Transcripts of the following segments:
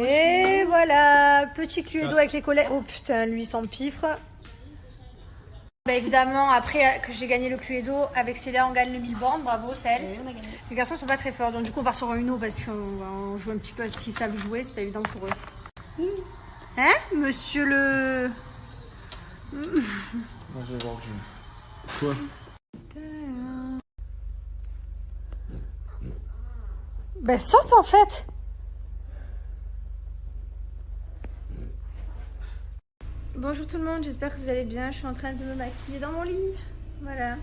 Et voilà, petit Cluedo avec les collègues. Oh putain, lui sans pifre. Bah évidemment, après que j'ai gagné le Cluedo, avec Célia on gagne le 1000 bornes, bravo Celle. Oui, on a gagné. Les garçons sont pas très forts, donc du coup on part sur un Uno parce qu'on joue un petit peu à ce qu'ils savent jouer, c'est pas évident pour eux. Hein, monsieur le... Moi je vais voir que je... Quoi? Bah saute en fait. Bonjour tout le monde, j'espère que vous allez bien. Je suis en train de me maquiller dans mon lit. Voilà.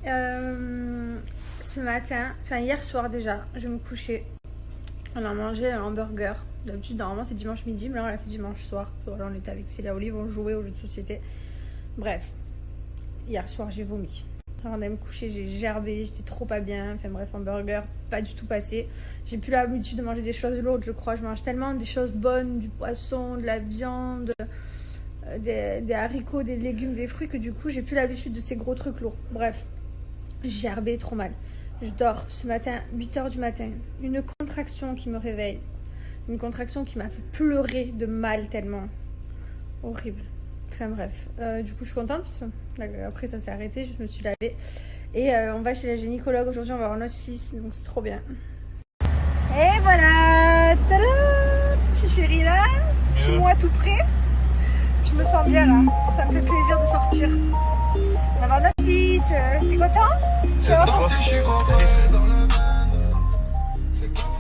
Ce matin, enfin hier soir déjà, je me couchais. On a mangé un hamburger. D'habitude, normalement c'est dimanche midi, mais là on l'a fait dimanche soir. Voilà, on était avec Célia Olive, on jouait aux jeux de société. Bref, hier soir j'ai vomi. Avant d'aller me coucher, j'ai gerbé, j'étais trop pas bien. Enfin bref, hamburger, pas du tout passé. J'ai plus l'habitude de manger des choses lourdes, je crois. Je mange tellement des choses bonnes, du poisson, de la viande, des haricots, des légumes, des fruits, que du coup j'ai plus l'habitude de ces gros trucs lourds. Bref, j'ai gerbé trop mal. Je dors ce matin, 8h du matin. Une contraction qui me réveille. Une contraction qui m'a fait pleurer de mal tellement. Horrible. Enfin bref, du coup je suis contente parce que après ça s'est arrêté, je me suis lavée. Et on va chez la gynécologue aujourd'hui, on va voir notre fils, donc c'est trop bien. Et voilà, tada, petit chéri là, petit moi tout prêt. Je me sens bien là, ça me fait plaisir de sortir. On va voir notre fils, t'es content? C'est parti, je suis rentré dans la bande. C'est parti,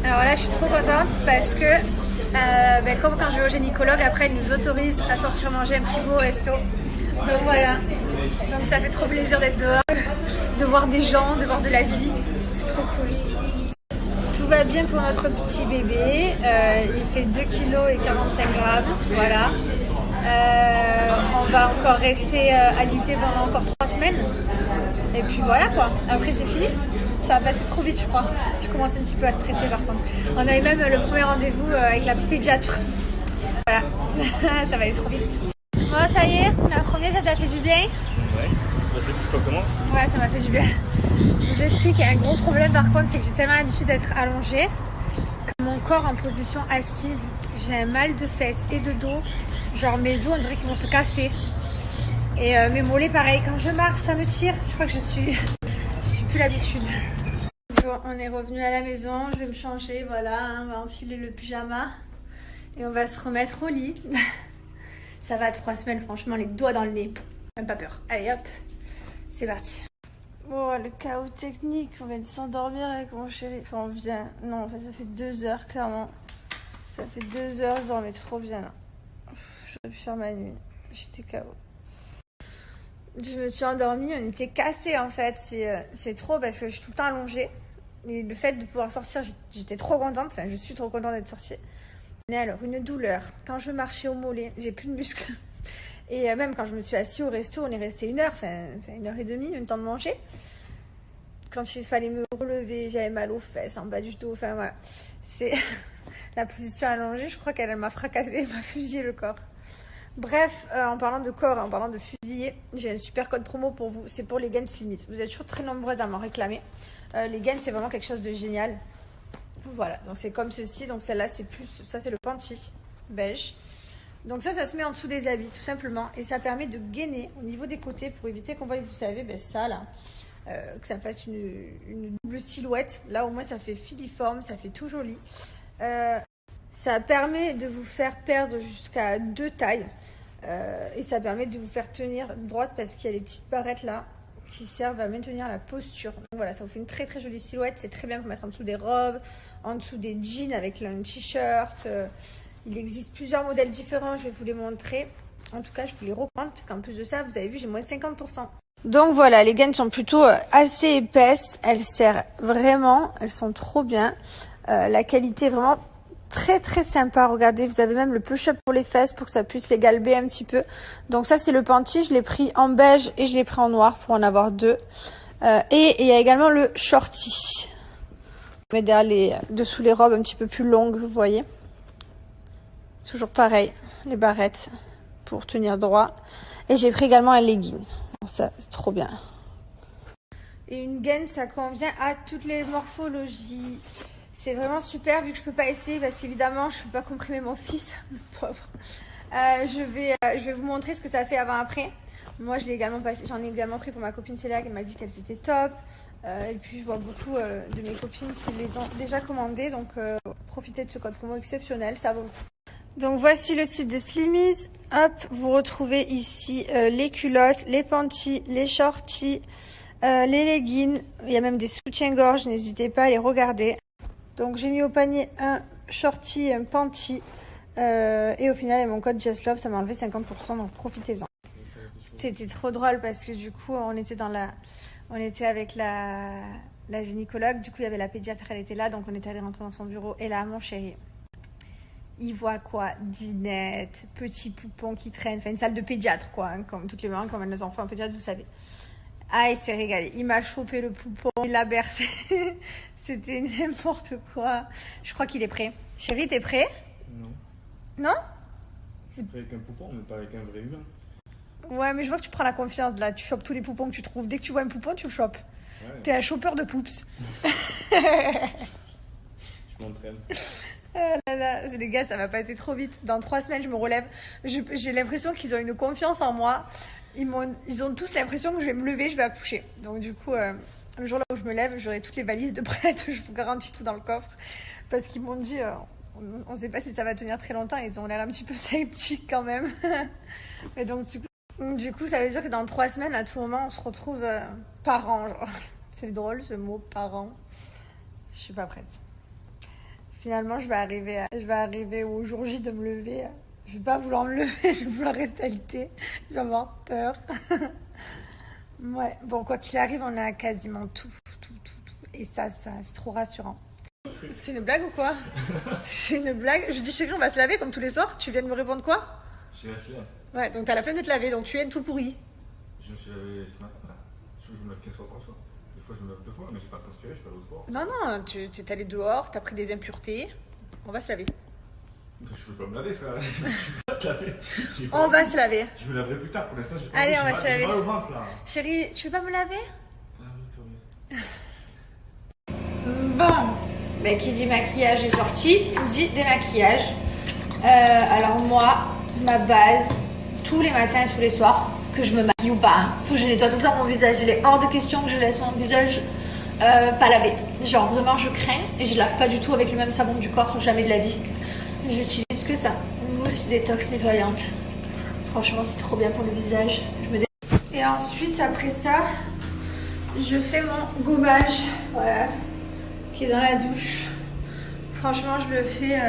Alors là je suis trop contente parce que comme quand je vais au gynécologue, après elle nous autorise à sortir manger un petit bout au resto. Donc voilà, donc ça fait trop plaisir d'être dehors, de voir des gens, de voir de la vie, c'est trop cool. Tout va bien pour notre petit bébé, il fait 2 kg et 45 grammes, voilà. On va encore rester alité pendant encore 3 semaines. Et puis voilà quoi, après c'est fini. Ça va passer trop vite je crois. Je commence un petit peu à stresser par contre. On avait même le premier rendez-vous avec la pédiatre. Voilà, ça va aller trop vite. Bon ça y est, la première ça t'a fait du bien? Ouais, ça fait plus comment? Ouais, ça m'a fait du bien. Je vous explique, il y a un gros problème par contre, c'est que j'ai tellement l'habitude d'être allongée que mon corps en position assise, j'ai un mal de fesses et de dos. Genre mes os on dirait qu'ils vont se casser. Et mes mollets pareil, quand je marche ça me tire. Je crois que je suis plus l'habitude. Bon, on est revenu à la maison, je vais me changer, voilà, on va enfiler le pyjama et on va se remettre au lit. Ça va 3 semaines, franchement, les doigts dans le nez, même pas peur. Allez hop, c'est parti. Bon, le chaos technique, on vient de s'endormir avec mon chéri. Enfin, on vient, non, enfin, ça fait 2 heures, clairement. Ça fait 2 heures, je dormais trop bien là. J'aurais pu faire ma nuit, j'étais KO. Je me suis endormie, on était cassés en fait, c'est trop parce que je suis tout le temps allongée. Et le fait de pouvoir sortir, j'étais trop contente, enfin je suis trop contente d'être sortie. Mais alors, une douleur, quand je marchais au mollet, j'ai plus de muscles. Et même quand je me suis assise au resto, on est resté 1 heure, enfin 1h30, le temps de manger. Quand il fallait me relever, j'avais mal aux fesses, en bas du dos, enfin voilà. C'est la position allongée, je crois qu'elle m'a fracassé, elle m'a fusillé le corps. Bref, en parlant de corps, en parlant de fusiller, j'ai un super code promo pour vous. C'est pour les Gains Limit. Vous êtes toujours très nombreux à m'en réclamer. Les Gains, c'est vraiment quelque chose de génial. Voilà, donc c'est comme ceci. Donc celle-là, c'est plus... Ça, c'est le panty beige. Donc ça se met en dessous des habits, tout simplement. Et ça permet de gainer au niveau des côtés pour éviter qu'on voit, vous savez, ben ça, là. Que ça fasse une double silhouette. Là, au moins, ça fait filiforme, ça fait tout joli. Ça permet de vous faire perdre jusqu'à 2 tailles et ça permet de vous faire tenir droite parce qu'il y a les petites barrettes là qui servent à maintenir la posture. Donc voilà, ça vous fait une très très jolie silhouette. C'est très bien pour mettre en dessous des robes, en dessous des jeans avec un t-shirt. Il existe plusieurs modèles différents, je vais vous les montrer. En tout cas, je peux les reprendre parce qu'en plus de ça, vous avez vu, j'ai moins 50%. Donc voilà, les gaines sont plutôt assez épaisses. Elles serrent vraiment, elles sont trop bien. La qualité est vraiment très très sympa. Regardez, vous avez même le push-up pour les fesses pour que ça puisse les galber un petit peu. Donc ça c'est le panty, je l'ai pris en beige et je l'ai pris en noir pour en avoir 2. Et il y a également le shorty. Je mets derrière dessous les robes un petit peu plus longues, vous voyez. Toujours pareil, les barrettes pour tenir droit. Et j'ai pris également un legging. Ça, c'est trop bien. Et une gaine, ça convient à toutes les morphologies. C'est vraiment super vu que je peux pas essayer parce qu'évidemment, je peux pas comprimer mon fils, le pauvre. Je vais vous montrer ce que ça fait avant-après. Moi, j'en ai également pris pour ma copine Célia qui m'a dit qu'elles étaient top. Et puis, je vois beaucoup de mes copines qui les ont déjà commandées. Donc, profitez de ce code promo exceptionnel, ça vaut le coup. Donc, voici le site de Slimmies. Hop, vous retrouvez ici les culottes, les panties, les shorties, les leggings. Il y a même des soutiens-gorge, n'hésitez pas à les regarder. Donc, j'ai mis au panier un shorty et un panty. Et au final, avec mon code JustLove, ça m'a enlevé 50%, donc profitez-en. C'était trop drôle parce que du coup, on était avec la gynécologue. Du coup, il y avait la pédiatre, elle était là, donc on était allé rentrer dans son bureau. Et là, mon chéri, il voit quoi? Dinette, petit poupon qui traîne. Enfin, une salle de pédiatre, quoi. Hein, comme toutes les mamans, comme nos enfants en pédiatre, vous savez. Ah, il s'est régalé. Il m'a chopé le poupon, il l'a bercé. C'était n'importe quoi. Je crois qu'il est prêt. Chéri, t'es prêt? Non. Non? Je suis prêt avec un poupon, mais pas avec un vrai humain. Ouais, mais je vois que tu prends la confiance là. Tu chopes tous les poupons que tu trouves. Dès que tu vois un poupon, tu le chopes. Ouais. T'es un chopper de poups. Je m'entraîne. Ah là là, les gars, ça va passer trop vite. Dans 3 semaines, je me relève. J'ai l'impression qu'ils ont une confiance en moi. Ils ont tous l'impression que je vais me lever, je vais accoucher. Donc du coup, le jour là où je me lève, j'aurai toutes les valises de prête. Je vous garantis tout dans le coffre. Parce qu'ils m'ont dit... on ne sait pas si ça va tenir très longtemps. Ils ont l'air un petit peu sceptiques quand même. Et donc, du coup, ça veut dire que dans 3 semaines, à tout moment, on se retrouve parents. C'est drôle ce mot, parents. Je suis pas prête. Finalement, je vais arriver au jour J de me lever. Je vais pas vouloir me lever, je vais vouloir rester alitée. Je vais avoir peur. Ouais, bon, quoi qu'il arrive, on a quasiment tout. Et ça, c'est trop rassurant. C'est une blague ou quoi? C'est une blague. Je dis chérie, on va se laver comme tous les soirs. Tu viens de me répondre quoi? J'ai la flemme. Ouais, donc t'as la flemme de te laver, donc tu es tout pourri. Je me suis lavé ce matin. Je me lave 15 fois par soir. Des fois, je me lave 2 fois, mais j'ai pas transpiré, je suis pas allé au sport. Non, tu es allé dehors, t'as pris des impuretés. On va se laver. Je veux pas me laver, frère. Je veux pas te laver. On va se laver. Je me laverai plus tard. Pour l'instant, j'ai pas. Allez, on va se laver. J'ai mal au ventre, là. Chérie, tu veux pas me laver? Ah oui, Bon, ben, qui dit maquillage est sorti, dit démaquillage. Alors moi, ma base, tous les matins et tous les soirs, que je me maquille ou pas, hein, faut que je nettoie tout le temps mon visage. Il est hors de question que je laisse mon visage pas lavé. Genre vraiment, je crains et je lave pas du tout avec le même savon du corps, jamais de la vie. J'utilise que ça, une mousse détox nettoyante. Franchement, c'est trop bien pour le visage. Et ensuite, après ça, je fais mon gommage, voilà, qui est dans la douche. Franchement, je le fais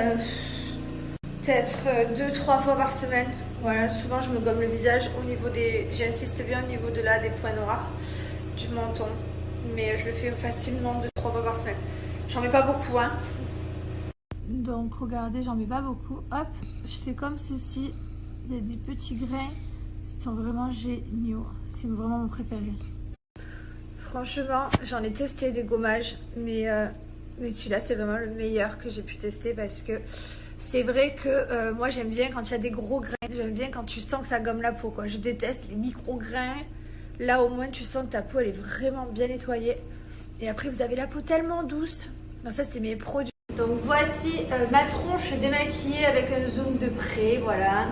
peut-être 2-3 fois par semaine. Voilà, souvent je me gomme le visage au niveau j'insiste bien au niveau de là des points noirs du menton. Mais je le fais facilement 2-3 fois par semaine. J'en mets pas beaucoup, hein. Donc regardez, j'en mets pas beaucoup. Hop, je fais comme ceci. Il y a des petits grains. Ils sont vraiment géniaux. C'est vraiment mon préféré. Franchement, j'en ai testé des gommages, mais celui-là, c'est vraiment le meilleur que j'ai pu tester parce que c'est vrai que moi, j'aime bien quand il y a des gros grains. J'aime bien quand tu sens que ça gomme la peau, quoi. Je déteste les micro-grains. Là, au moins, tu sens que ta peau, elle est vraiment bien nettoyée. Et après, vous avez la peau tellement douce. Donc ça, c'est mes produits. Donc voici ma tronche démaquillée avec un zoom de près, voilà.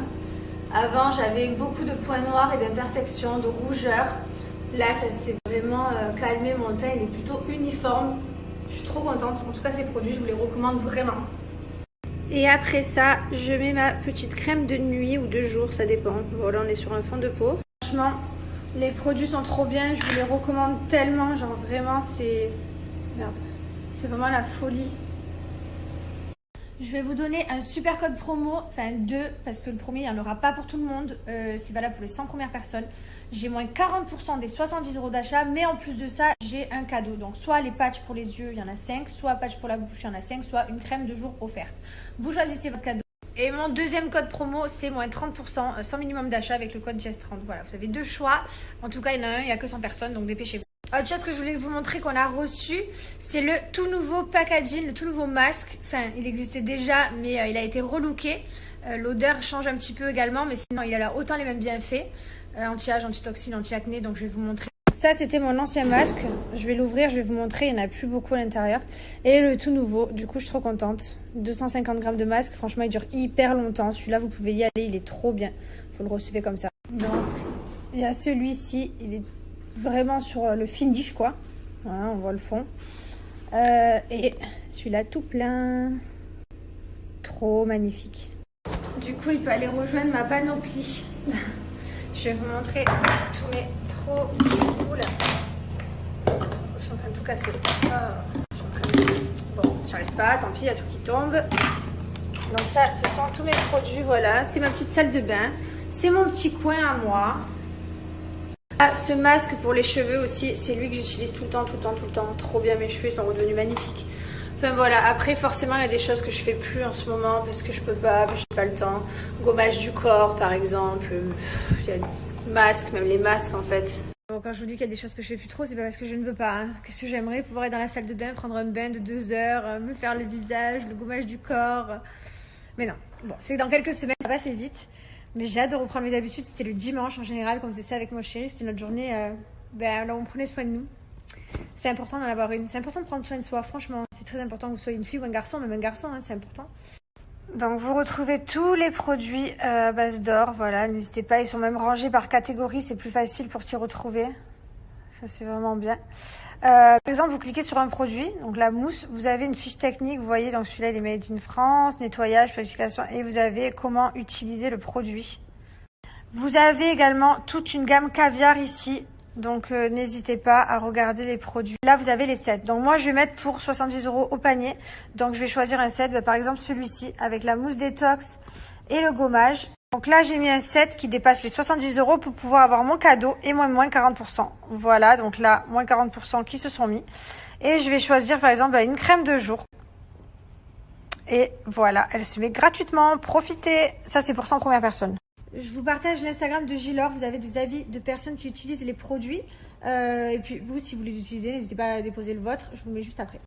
Avant, j'avais beaucoup de points noirs et d'imperfections, de rougeurs. Là, ça s'est vraiment calmé. Mon teint, il est plutôt uniforme. Je suis trop contente. En tout cas, ces produits, je vous les recommande vraiment. Et après ça, je mets ma petite crème de nuit ou de jour, ça dépend. Voilà, on est sur un fond de peau. Franchement, les produits sont trop bien. Je vous les recommande tellement. Genre vraiment, c'est... Merde. C'est vraiment la folie. Je vais vous donner un super code promo, enfin 2, parce que le premier, il n'y en aura pas pour tout le monde. C'est valable pour les 100 premières personnes. J'ai moins 40% des 70 € d'achat, mais en plus de ça, j'ai un cadeau. Donc soit les patchs pour les yeux, il y en a 5, soit patchs pour la bouche, il y en a 5, soit une crème de jour offerte. Vous choisissez votre cadeau. Et mon deuxième code promo, c'est moins 30%, sans minimum d'achat avec le code JES30. Voilà, vous avez 2 choix. En tout cas, il y en a un, il n'y a que 100 personnes, donc dépêchez-vous. Autre chose que je voulais vous montrer qu'on a reçu, c'est le tout nouveau packaging, le tout nouveau masque. Enfin, il existait déjà, mais il a été relooké. L'odeur change un petit peu également, mais sinon il a autant les mêmes bienfaits. Anti-âge, anti-toxine, anti-acné, donc je vais vous montrer. Ça, c'était mon ancien masque. Je vais l'ouvrir, je vais vous montrer. Il n'y en a plus beaucoup à l'intérieur. Et le tout nouveau, du coup, je suis trop contente. 250 grammes de masque. Franchement, il dure hyper longtemps. Celui-là, vous pouvez y aller. Il est trop bien. Vous le recevez comme ça. Donc, il y a celui-ci. Il est vraiment sur le finish, quoi. Voilà, on voit le fond. Et celui-là, tout plein. Trop magnifique. Du coup, il peut aller rejoindre ma panoplie. Je vais vous montrer tous mes produits. Oula. Je suis en train de tout casser. Oh, je suis en train de... Bon, j'arrive pas, tant pis, il y a tout qui tombe. Donc ça, ce sont tous mes produits, voilà. C'est ma petite salle de bain. C'est mon petit coin à moi. Ah, ce masque pour les cheveux aussi, c'est lui que j'utilise tout le temps. Trop bien, mes cheveux sont redevenus magnifiques. Enfin voilà, après forcément il y a des choses que je fais plus en ce moment parce que je peux pas, j'ai pas le temps. Gommage du corps par exemple, il y a des masques, même les masques en fait. Bon, quand je vous dis qu'il y a des choses que je fais plus trop, c'est pas parce que je ne veux pas. Hein. Qu'est-ce que j'aimerais pouvoir être dans la salle de bain, prendre un bain de 2 heures, me faire le visage, le gommage du corps. Mais non, bon, c'est que dans quelques semaines, ça va assez vite. Mais j'ai hâte de reprendre mes habitudes. C'était le dimanche en général, qu'on faisait ça avec mon chéri, c'était notre journée là où on prenait soin de nous. C'est important d'en avoir une. C'est important de prendre soin de soi, franchement. C'est très important que vous soyez une fille ou un garçon, même un garçon, hein, c'est important. Donc vous retrouvez tous les produits à base d'or, voilà, n'hésitez pas, ils sont même rangés par catégorie, c'est plus facile pour s'y retrouver. Ça c'est vraiment bien. Par exemple, vous cliquez sur un produit, donc la mousse, vous avez une fiche technique, vous voyez, donc celui-là il est made in France, nettoyage, purification, et vous avez comment utiliser le produit. Vous avez également toute une gamme caviar ici. Donc n'hésitez pas à regarder les produits. Là vous avez les sets. Donc moi je vais mettre pour 70 € au panier. Donc je vais choisir un set, par exemple celui-ci avec la mousse détox et le gommage. Donc là j'ai mis un set qui dépasse les 70 € pour pouvoir avoir mon cadeau et moins 40%. Voilà, donc là moins 40% qui se sont mis. Et je vais choisir par exemple une crème de jour. Et voilà, elle se met gratuitement. Profitez. Ça c'est pour 100 premières personnes. Je vous partage l'Instagram de Gilor, vous avez des avis de personnes qui utilisent les produits. Et puis vous, si vous les utilisez, n'hésitez pas à déposer le vôtre, je vous le mets juste après.